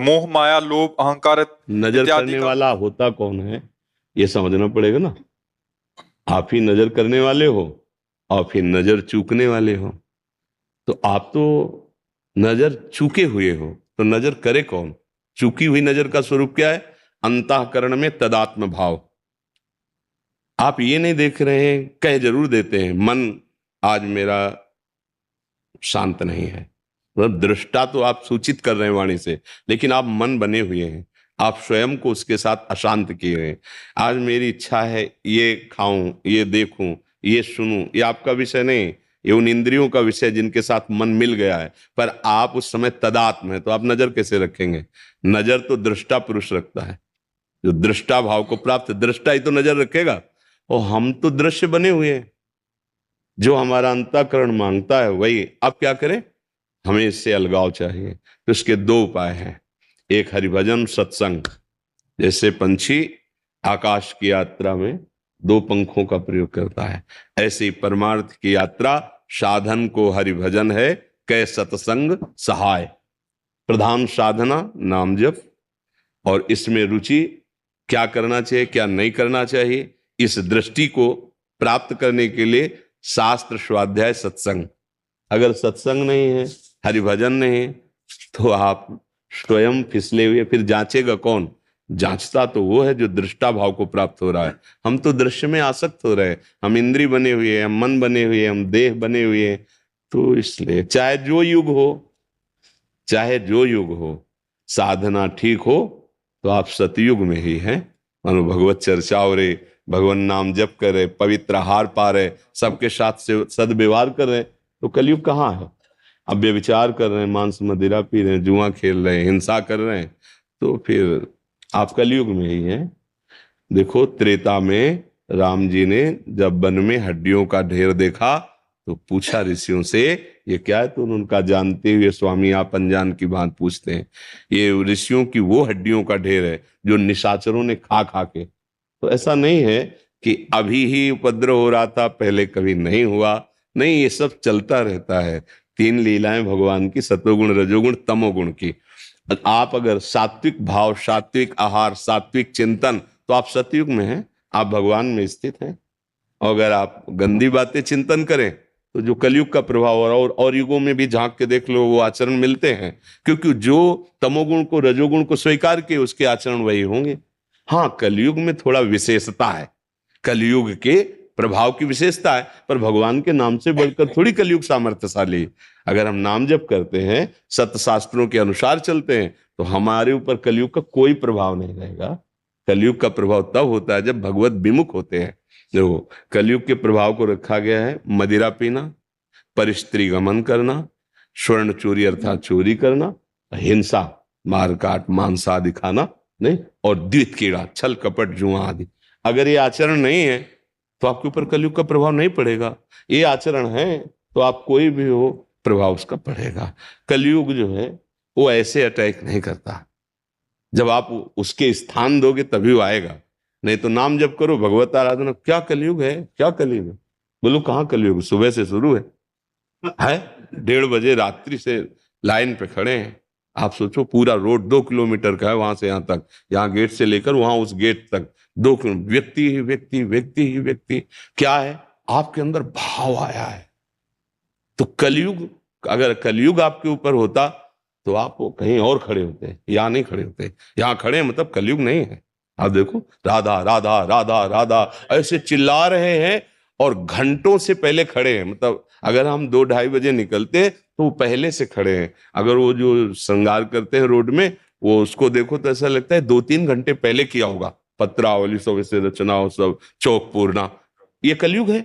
मोह माया लोभ अहंकार नजर इत्यादि करने का। वाला होता कौन है, ये समझना पड़ेगा ना। आप ही नजर करने वाले हो और फिर नजर चूकने वाले हो। तो आप तो नजर चूके हुए हो, तो नजर करे कौन? चूकी हुई नजर का स्वरूप क्या है? अंतःकरण में तदात्म भाव। आप ये नहीं देख रहे हैं, कह जरूर देते हैं मन आज मेरा शांत नहीं है, मतलब दृष्टा तो आप सूचित कर रहे हैं वाणी से, लेकिन आप मन बने हुए हैं, आप स्वयं को उसके साथ अशांत किए हैं। आज मेरी इच्छा है ये खाऊं, ये देखूं, ये सुनूं, ये आपका विषय नहीं, ये उन इंद्रियों का विषय जिनके साथ मन मिल गया है। पर आप उस समय तदात्म है, तो आप नजर कैसे रखेंगे? नजर तो दृष्टा पुरुष रखता है, जो दृष्टा भाव को प्राप्त, दृष्टा ही तो नजर रखेगा। और हम तो दृश्य बने हुए हैं, जो हमारा अंतःकरण मांगता है वही। अब क्या करें? हमें इससे अलगाव चाहिए, तो इसके दो उपाय हैं। एक हरिभजन सत्संग, जैसे पंछी आकाश की यात्रा में दो पंखों का प्रयोग करता है, ऐसे ही परमार्थ की यात्रा साधन को हरिभजन है, कै सत्संग सहाय। प्रधान साधना नाम जप, और इसमें रुचि, क्या करना चाहिए क्या नहीं करना चाहिए, इस दृष्टि को प्राप्त करने के लिए शास्त्र स्वाध्याय सत्संग। अगर सत्संग नहीं है, हरिभजन नहीं है, तो आप स्वयं फिसले हुए, फिर जांचेगा कौन? जांचता तो वो है जो दृष्टा भाव को प्राप्त हो रहा है। हम तो दृश्य में आसक्त हो रहे हैं, हम इंद्री बने हुए हैं, हम मन बने हुए हैं, हम देह बने हुए हैं। तो इसलिए चाहे जो युग हो, चाहे जो युग हो, साधना ठीक हो तो आप सतयुग में ही हैं। मानो भगवत चर्चा हो रहे, भगवान नाम जप कर रहे, पवित्र आहार पा रहे, सबके साथ से सदव्यवहार कर रहे, तो कलयुग कहाँ है? अब व्यभिचार कर रहे हैं, मांस मदिरा पी रहे हैं, जुआ खेल रहे हैं, हिंसा कर रहे हैं, तो फिर आप कलयुग में ही हैं। देखो त्रेता में राम जी ने जब वन में हड्डियों का ढेर देखा तो पूछा ऋषियों से ये क्या है, तो उनका जानते हुए स्वामी आप अनजान की बात पूछते हैं। ये ऋषियों की वो हड्डियों का ढेर है जो निशाचरों ने खा खा के। तो ऐसा नहीं है कि अभी ही उपद्रव हो रहा था, पहले कभी नहीं हुआ, नहीं, ये सब चलता रहता है। तीन लीलाएं भगवान की, सतोगुण रजोगुण तमोगुण की। आप अगर सात्विक भाव, सात्विक आहार, सात्विक चिंतन, तो आप सतयुग में हैं, आप भगवान में स्थित हैं। और अगर आप गंदी बातें चिंतन करें तो जो कलयुग का प्रभाव और युगों में भी झांक के देख लो, वो आचरण मिलते हैं, क्योंकि जो तमोगुण को रजोगुण को स्वीकार किए उसके आचरण वही होंगे। हाँ, कलयुग में थोड़ा विशेषता है, कलयुग के प्रभाव की विशेषता है, पर भगवान के नाम से बढ़कर थोड़ी कलयुग सामर्थ्यशाली। अगर हम नाम जप करते हैं, सत्य शास्त्रों के अनुसार चलते हैं, तो हमारे ऊपर कलयुग का कोई प्रभाव नहीं रहेगा। कलयुग का प्रभाव तब होता है जब भगवत विमुख होते हैं। देखो, कलयुग के प्रभाव को रखा गया है मदिरा पीना, परिस्त्री गमन करना, स्वर्ण चोरी अर्थात चोरी करना, हिंसा, मारकाट, मांस आदि खाना नहीं, और द्वित कीड़ा, छल कपट जुआ आदि। अगर ये आचरण नहीं है तो आपके ऊपर कलयुग का प्रभाव नहीं पड़ेगा। ये आचरण है तो आप कोई भी हो, प्रभाव उसका पड़ेगा। कलयुग जो है वो ऐसे अटैक नहीं करता, जब आप उसके स्थान दोगे तभी वो आएगा। नहीं तो नाम जप करो, भगवत आराधना, क्या कलयुग है, क्या कलयुग है? बोलो कहाँ कलयुग? सुबह से शुरू है 1:30 बजे रात्रि से लाइन पे खड़े हैं। आप सोचो, पूरा रोड 2 किलोमीटर का है, वहां से यहाँ तक, यहाँ गेट से लेकर वहां उस गेट तक 2 किलोमीटर, व्यक्ति ही व्यक्ति, व्यक्ति ही व्यक्ति। क्या है? आपके अंदर भाव आया है। तो कलयुग, अगर कलयुग आपके ऊपर होता तो आप वो कहीं और खड़े होते, यहाँ नहीं खड़े होते। यहाँ खड़े हैं मतलब कलयुग नहीं है। आप देखो, राधा राधा राधा राधा ऐसे चिल्ला रहे हैं और घंटों से पहले खड़े हैं। मतलब अगर हम 2-2:30 बजे निकलते तो वो पहले से खड़े हैं। अगर वो जो श्रृंगार करते हैं रोड में, वो उसको देखो तो ऐसा लगता है 2-3 घंटे पहले किया होगा, पत्रावली सब ऐसे रचना, सब चौक पूरना। ये कलयुग है।